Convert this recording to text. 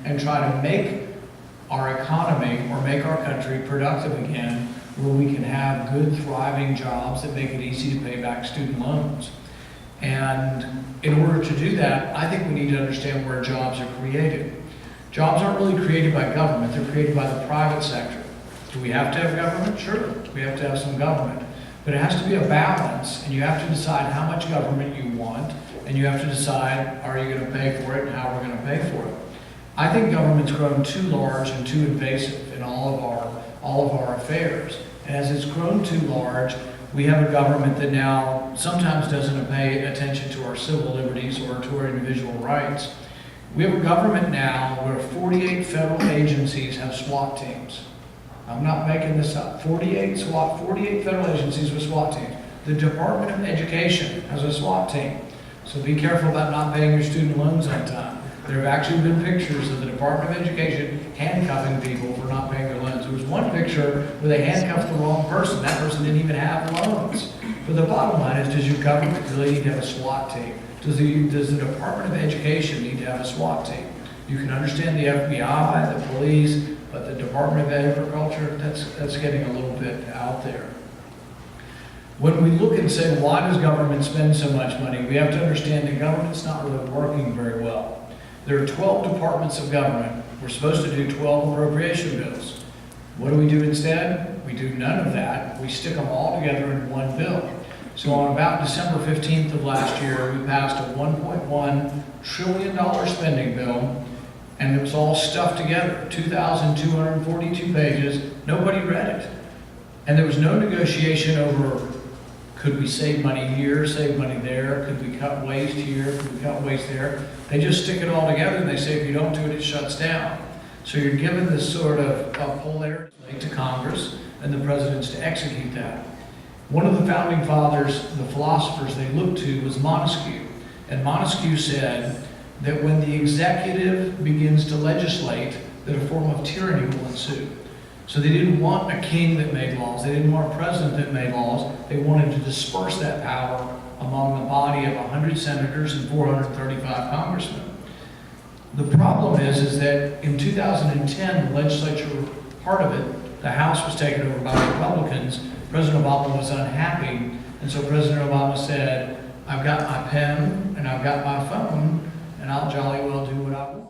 and try to make our economy or make our country productive again, where we can have good, thriving jobs that make it easy to pay back student loans. And in order to do that, I think we need to understand where jobs are created. Jobs aren't really created by government, they're created by the private sector. Do we have to have government? Sure, we have to have some government. But it has to be a balance, and you have to decide how much government you want, and you have to decide, are you going to pay for it and how we're going to pay for it. I think government's grown too large and too invasive in all of our affairs. And as it's grown too large, we have a government that now sometimes doesn't pay attention to our civil liberties or to our individual rights. We have a government now where 48 federal agencies have SWAT teams. I'm not making this up. 48 federal agencies with SWAT teams. The Department of Education has a SWAT team. So be careful about not paying your student loans on time. There have actually been pictures of the Department of Education handcuffing people for not paying their loans. There was one picture where they handcuffed the wrong person. That person didn't even have loans. But the bottom line is, does your government really need to have a SWAT team? Does the Department of Education need to have a SWAT team? You can understand the FBI, the police, but the Department of Agriculture, that's getting a little bit out there. When we look and say, why does government spend so much money, we have to understand that government's not really working very well. There are 12 departments of government. We're supposed to do 12 appropriation bills. What do we do instead? We do none of that. We stick them all together in one bill. So on about December 15th of last year, we passed a $1.1 trillion spending bill, and it was all stuffed together, 2,242 pages. Nobody read it. And there was no negotiation over, could we save money here, save money there? Could we cut waste here? Could we cut waste there? They just stick it all together and they say, if you don't do it, it shuts down. So you're given this sort of polarity to Congress and the presidents to execute that. One of the founding fathers, the philosophers they looked to, was Montesquieu. And Montesquieu said that when the executive begins to legislate, that a form of tyranny will ensue. So they didn't want a king that made laws. They didn't want a president that made laws. They wanted to disperse that power among the body of 100 senators and 435 congressmen. The problem is that in 2010, the legislature, part of it, the House was taken over by Republicans. President Obama was unhappy, and so President Obama said, I've got my pen and I've got my phone, and I'll jolly well do what I want.